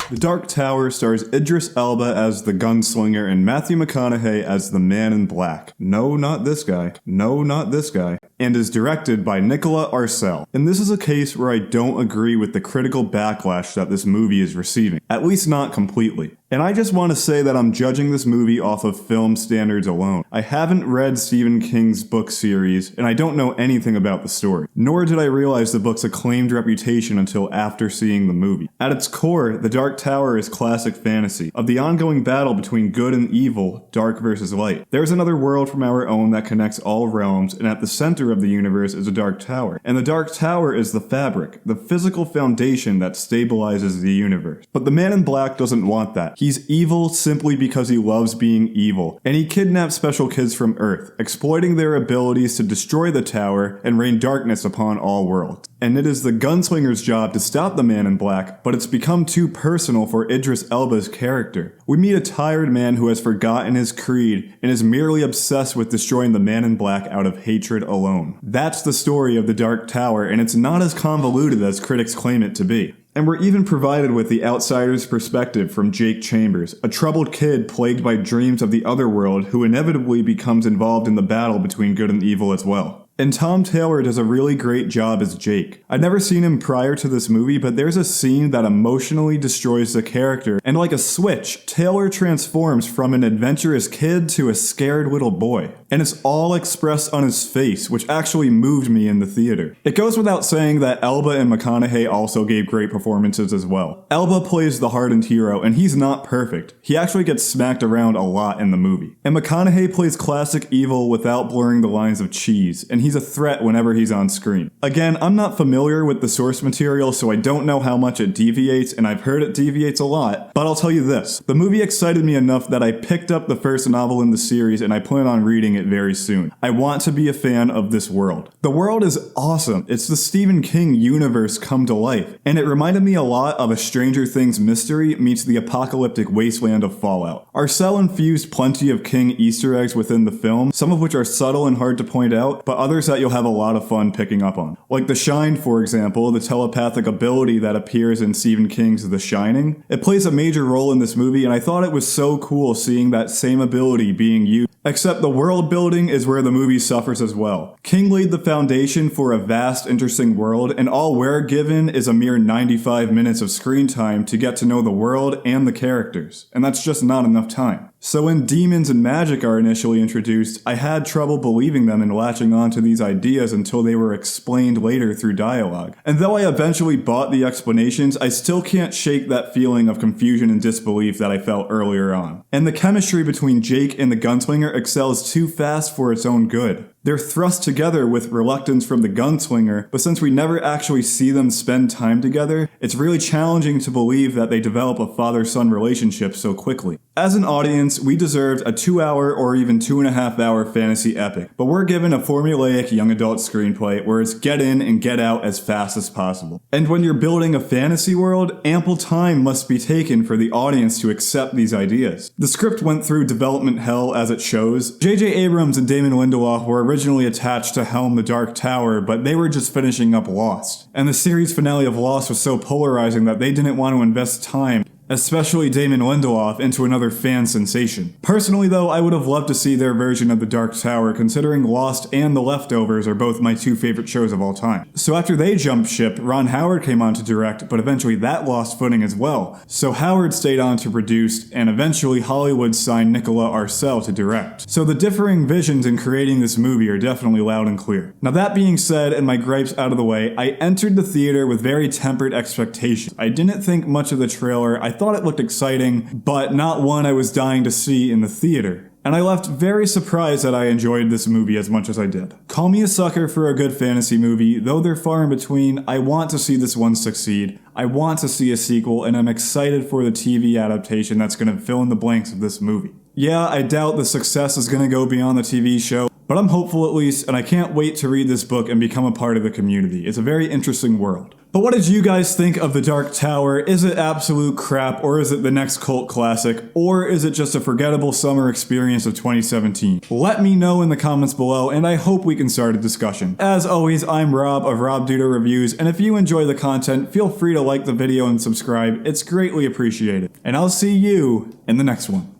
The Dark Tower stars Idris Elba as the gunslinger and Matthew McConaughey as the man in black. No, not this guy. No, not this guy. And is directed by Nikolaj Arcel. And this is a case where I don't agree with the critical backlash that this movie is receiving. At least not completely. And I just want to say that I'm judging this movie off of film standards alone. I haven't read Stephen King's book series, and I don't know anything about the story. Nor did I realize the book's acclaimed reputation until after seeing the movie. At its core, The Dark Tower is classic fantasy, of the ongoing battle between good and evil, dark versus light. There's another world from our own that connects all realms, and at the center of the universe is a Dark Tower. And the Dark Tower is the fabric, the physical foundation that stabilizes the universe. But the Man in Black doesn't want that. He's evil simply because he loves being evil, and he kidnaps special kids from Earth, exploiting their abilities to destroy the tower and rain darkness upon all worlds. And it is the gunslinger's job to stop the Man in Black, but it's become too personal for Idris Elba's character. We meet a tired man who has forgotten his creed and is merely obsessed with destroying the Man in Black out of hatred alone. That's the story of the Dark Tower, and it's not as convoluted as critics claim it to be. And we're even provided with the outsider's perspective from Jake Chambers, a troubled kid plagued by dreams of the other world who inevitably becomes involved in the battle between good and evil as well. And Tom Taylor does a really great job as Jake. I'd never seen him prior to this movie, but there's a scene that emotionally destroys the character, and like a switch, Taylor transforms from an adventurous kid to a scared little boy. And it's all expressed on his face, which actually moved me in the theater. It goes without saying that Elba and McConaughey also gave great performances as well. Elba plays the hardened hero, and he's not perfect. He actually gets smacked around a lot in the movie. And McConaughey plays classic evil without blurring the lines of cheese, and he's a threat whenever he's on screen. Again, I'm not familiar with the source material, so I don't know how much it deviates, and I've heard it deviates a lot, but I'll tell you this. The movie excited me enough that I picked up the first novel in the series, and I plan on reading it very soon. I want to be a fan of this world. The world is awesome. It's the Stephen King universe come to life, and it reminded me a lot of a Stranger Things mystery meets the apocalyptic wasteland of Fallout. Arcel infused plenty of King Easter eggs within the film, some of which are subtle and hard to point out, but others that you'll have a lot of fun picking up on. Like The Shine, for example, the telepathic ability that appears in Stephen King's The Shining. It plays a major role in this movie, and I thought it was so cool seeing that same ability being used. Except the world building is where the movie suffers as well. King laid the foundation for a vast, interesting world, and all we're given is a mere 95 minutes of screen time to get to know the world and the characters, and that's just not enough time. So when demons and magic are initially introduced, I had trouble believing them and latching on to these ideas until they were explained later through dialogue. And though I eventually bought the explanations, I still can't shake that feeling of confusion and disbelief that I felt earlier on. And the chemistry between Jake and the gunslinger excels too fast for its own good. They're thrust together with reluctance from the gunslinger, but since we never actually see them spend time together, it's really challenging to believe that they develop a father-son relationship so quickly. As an audience, we deserved a 2-hour or even 2.5-hour fantasy epic, but we're given a formulaic young adult screenplay where it's get in and get out as fast as possible. And when you're building a fantasy world, ample time must be taken for the audience to accept these ideas. The script went through development hell as it shows. J.J. Abrams and Damon Lindelof were originally attached to helm The Dark Tower, but they were just finishing up Lost. And the series finale of Lost was so polarizing that they didn't want to invest time, especially Damon Lindelof, into another fan sensation. Personally though, I would have loved to see their version of The Dark Tower, considering Lost and The Leftovers are both my two favorite shows of all time. So after they jumped ship, Ron Howard came on to direct, but eventually that lost footing as well. So Howard stayed on to produce, and eventually Hollywood signed Nikolaj Arcel to direct. So the differing visions in creating this movie are definitely loud and clear. Now that being said, and my gripes out of the way, I entered the theater with very tempered expectations. I didn't think much of the trailer. I thought it looked exciting, but not one I was dying to see in the theater. And I left very surprised that I enjoyed this movie as much as I did. Call me a sucker for a good fantasy movie, though they're far in between. I want to see this one succeed. I want to see a sequel, and I'm excited for the TV adaptation that's going to fill in the blanks of this movie. Yeah, I doubt the success is going to go beyond the TV show, but I'm hopeful at least, and I can't wait to read this book and become a part of the community. It's a very interesting world. But what did you guys think of The Dark Tower? Is it absolute crap, or is it the next cult classic, or is it just a forgettable summer experience of 2017? Let me know in the comments below, and I hope we can start a discussion. As always, I'm Rob of Duto Reviews, and if you enjoy the content, feel free to like the video and subscribe. It's greatly appreciated. And I'll see you in the next one.